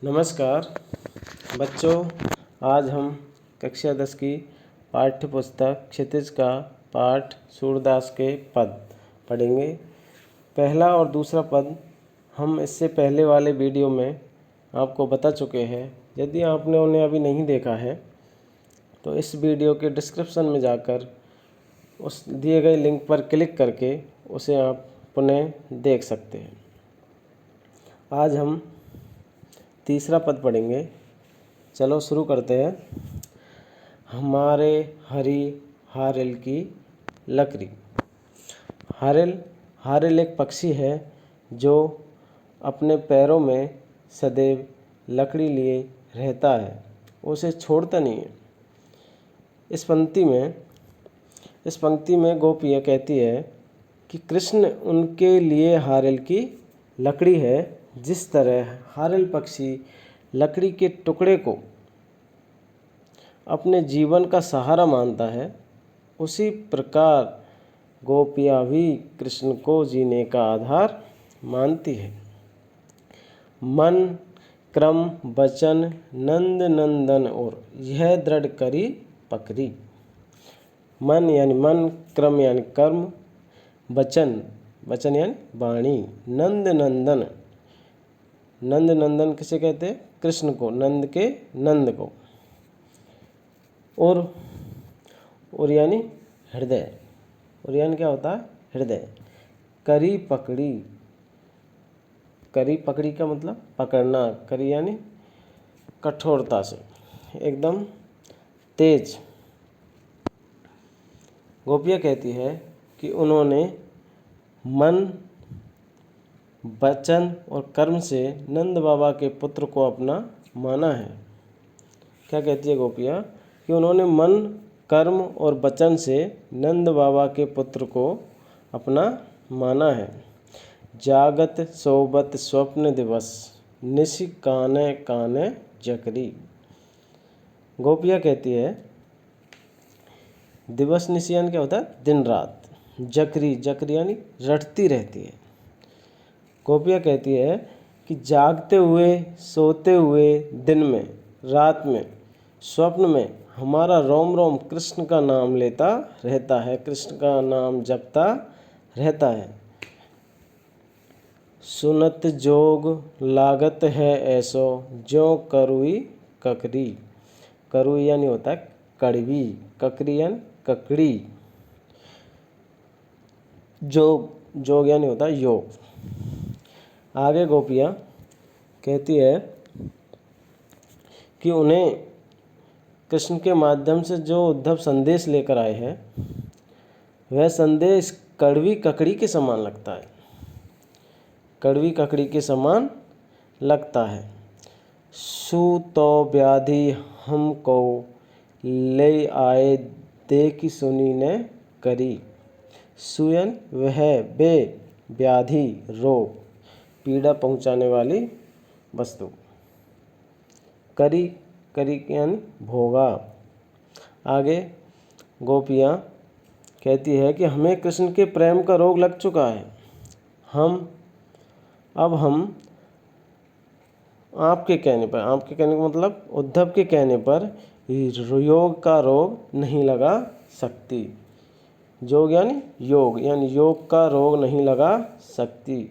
नमस्कार बच्चों, आज हम कक्षा 10 की पाठ्य पुस्तक क्षितिज का पाठ सूरदास के पद पढ़ेंगे। पहला और दूसरा पद हम इससे पहले वाले वीडियो में आपको बता चुके हैं। यदि आपने उन्हें अभी नहीं देखा है तो इस वीडियो के डिस्क्रिप्शन में जाकर उस दिए गए लिंक पर क्लिक करके उसे आप पुनः देख सकते हैं। आज हम तीसरा पद पढ़ेंगे। चलो शुरू करते हैं। हमारे हरी हारिल की लकड़ी। हारिल एक पक्षी है जो अपने पैरों में सदैव लकड़ी लिए रहता है, उसे छोड़ता नहीं है। इस पंक्ति में गोपियाँ कहती है कि कृष्ण उनके लिए हारिल की लकड़ी है। जिस तरह हारिल पक्षी लकड़ी के टुकड़े को अपने जीवन का सहारा मानता है, उसी प्रकार गोपियाँ भी कृष्ण को जीने का आधार मानती है। मन क्रम वचन नंद नंदन और यह दृढ़ करी पकड़ी। मन यानी मन, क्रम यानी कर्म, वचन यानी वाणी, नंद नंदन किसे कहते हैं? कृष्ण को, नंद के नंद को। और यानी हृदय। और यानी क्या होता है? हृदय। करी पकड़ी का मतलब पकड़ना। करी यानी कठोरता से, एकदम तेज। गोपियाँ कहती है कि उन्होंने मन वचन और कर्म से नंद बाबा के पुत्र को अपना माना है। क्या कहती है गोपियाँ? कि उन्होंने मन कर्म और वचन से नंद बाबा के पुत्र को अपना माना है। जागत सोबत स्वप्न दिवस निशि काने काने जकरी। गोपियाँ कहती है दिवस निशि यानी क्या होता है? दिन रात। जकरी यानी रटती रहती है। गोपियाँ कहती है कि जागते हुए, सोते हुए, दिन में, रात में, स्वप्न में हमारा रोम रोम कृष्ण का नाम लेता रहता है, कृष्ण का नाम जपता रहता है। सुनत जोग लागत है ऐसो ज्यों करुई ककरी। करुई यानी होता है कड़वी, ककरी यानी ककड़ी। जोग यानी होता है योग। आगे गोपियाँ कहती है कि उन्हें कृष्ण के माध्यम से जो उद्धव संदेश लेकर आए हैं, वह संदेश कड़वी ककड़ी के समान लगता है। कड़वी ककड़ी के समान लगता है। सु तो व्याधि हमको ले आए देखी सुनी ने करी। सुयन वह बे व्याधि रोग, पीड़ा पहुंचाने वाली वस्तु। करी यानी भोगा। आगे गोपियाँ कहती है कि हमें कृष्ण के प्रेम का रोग लग चुका है। अब हम आपके कहने का मतलब उद्धव के कहने पर योग का रोग नहीं लगा सकती। योग यानी योग का रोग नहीं लगा सकती,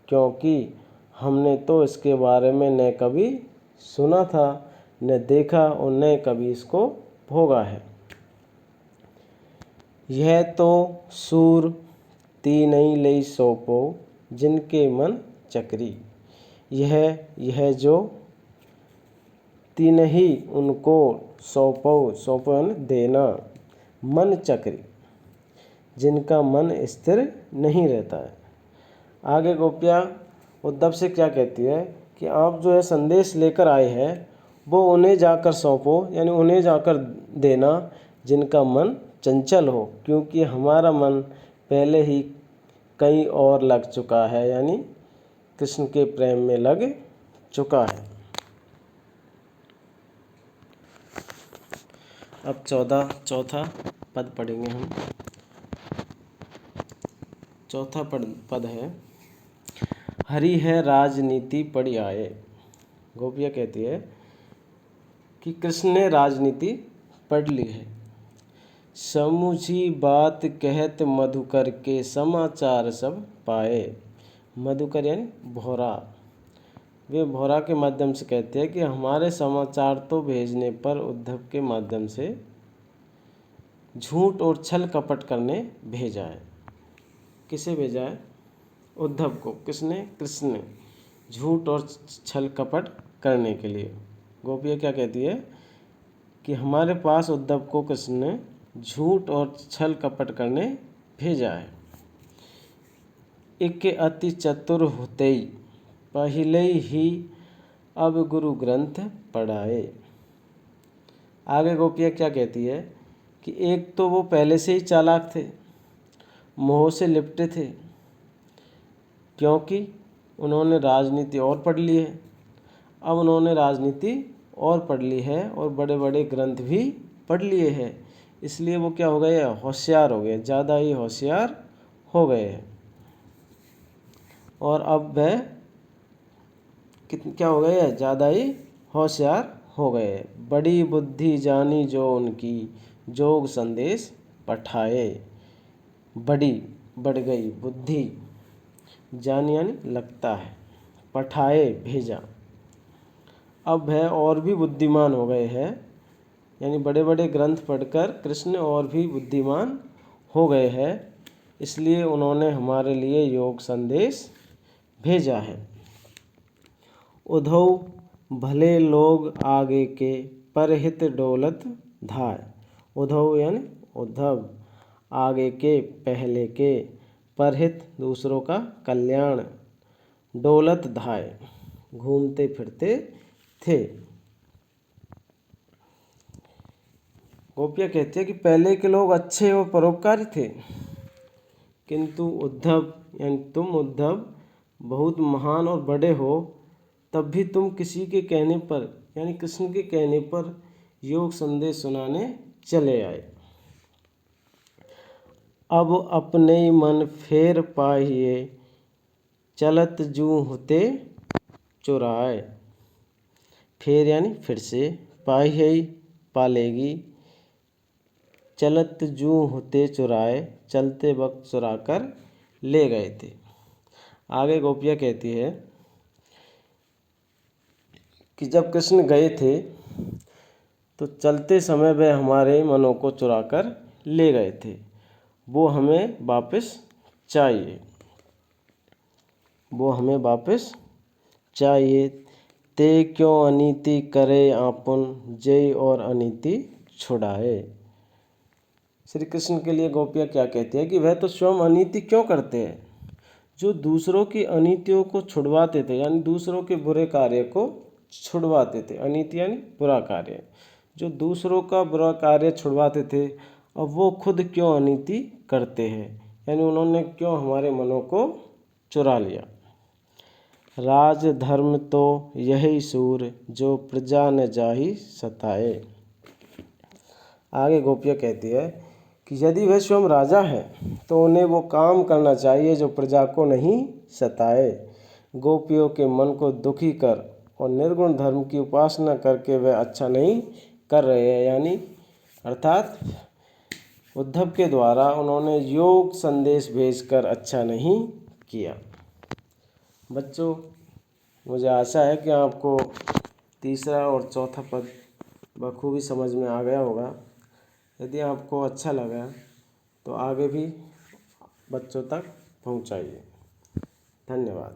क्योंकि हमने तो इसके बारे में न कभी सुना था, न देखा और न कभी इसको भोगा है। यह तो सूर तीनई लई सौंपो जिनके मन चकरी। यह जो तीन ही उनको सौंपो यानी देना, मन चक्री, जिनका मन स्थिर नहीं रहता है। आगे गोपियाँ उद्धव से क्या कहती है कि आप जो है संदेश लेकर आए हैं वो उन्हें जाकर सौंपो, यानी उन्हें जाकर देना जिनका मन चंचल हो, क्योंकि हमारा मन पहले ही कहीं और लग चुका है, यानी कृष्ण के प्रेम में लग चुका है। अब चौथा पद पढ़ेंगे हम। चौथा पद है हरि है राजनीति पढ़ आए। गोपियाँ कहती है कि कृष्ण ने राजनीति पढ़ ली है। समूझी बात कहत मधुकर के समाचार सब पाए। मधुकर यानी भौरा, वे भौरा के माध्यम से कहते हैं कि हमारे समाचार तो भेजने पर उद्धव के माध्यम से झूठ और छल कपट करने भेजा है। किसे भेजा है? उद्धव को। किसने? कृष्ण ने, झूठ और छल कपट करने के लिए। गोपियाँ क्या कहती है कि हमारे पास उद्धव को कृष्ण ने झूठ और छल कपट करने भेजा है। एक अति चतुर होते पहले ही अब गुरु ग्रंथ पढ़ाए। आगे गोपियाँ क्या कहती है कि एक तो वो पहले से ही चालाक थे, मोह से लिपटे थे, क्योंकि उन्होंने राजनीति और पढ़ ली है। अब उन्होंने राजनीति और पढ़ ली है और बड़े बड़े ग्रंथ भी पढ़ लिए हैं, इसलिए वो क्या हो गए? होशियार हो गए, ज़्यादा ही होशियार हो गए हैं। और अब वह क्या हो गए हैं? ज़्यादा ही होशियार हो गए। बड़ी बुद्धि जानी जो उनकी, जोग संदेश पठाए। बड़ी, बढ़ गई, बुद्धि, जानी यानी लगता है, पठाए भेजा। अब वह और भी बुद्धिमान हो गए हैं, यानी बड़े बड़े ग्रंथ पढ़कर कृष्ण और भी बुद्धिमान हो गए हैं, इसलिए उन्होंने हमारे लिए योग संदेश भेजा है। उद्धव भले लोग आगे के, परहित डोलत धाय। उद्धव यानी उद्धव, आगे के, पहले के, परहित दूसरों का कल्याण, डोलत धाय घूमते फिरते थे। गोपियाँ कहती है कि पहले के लोग अच्छे और परोपकारी थे, किंतु उद्धव यानी तुम उद्धव बहुत महान और बड़े हो, तब भी तुम किसी के कहने पर यानी कृष्ण के कहने पर योग संदेश सुनाने चले आए। अब अपने मन फेर पाहिए, चलत जूं होते चुराए। फेर यानी फिर से, पाहिए पालेगी, चलत जूं होते चुराए, चलते वक्त चुरा कर ले गए थे। आगे गोपियाँ कहती है कि जब कृष्ण गए थे तो चलते समय वे हमारे मनों को चुरा कर ले गए थे, वो हमें वापस चाहिए, वो हमें वापस चाहिए। ते क्यों अनीति करे आपन, जय और अनीति छुड़ाए। श्री कृष्ण के लिए गोपियाँ क्या कहती है कि वह तो स्वयं अनीति क्यों करते हैं, जो दूसरों की अनीतियों को छुड़वाते थे, यानी दूसरों के बुरे कार्य को छुड़वाते थे। अनीति यानी बुरा कार्य, जो दूसरों का बुरा कार्य छुड़वाते थे, अब वो खुद क्यों अनीति करते हैं, यानी उन्होंने क्यों हमारे मनों को चुरा लिया। राज धर्म तो यही सूर, जो प्रजा न जाहि सताए। आगे गोपियाँ कहती है कि यदि वह स्वयं राजा है तो उन्हें वो काम करना चाहिए जो प्रजा को नहीं सताए। गोपियों के मन को दुखी कर और निर्गुण धर्म की उपासना करके वह अच्छा नहीं कर रहे हैं, यानी अर्थात उद्धव के द्वारा उन्होंने योग संदेश भेजकर अच्छा नहीं किया। बच्चों, मुझे आशा है कि आपको तीसरा और चौथा पद बखूबी समझ में आ गया होगा। यदि आपको अच्छा लगा तो आगे भी बच्चों तक पहुंचाइए। धन्यवाद।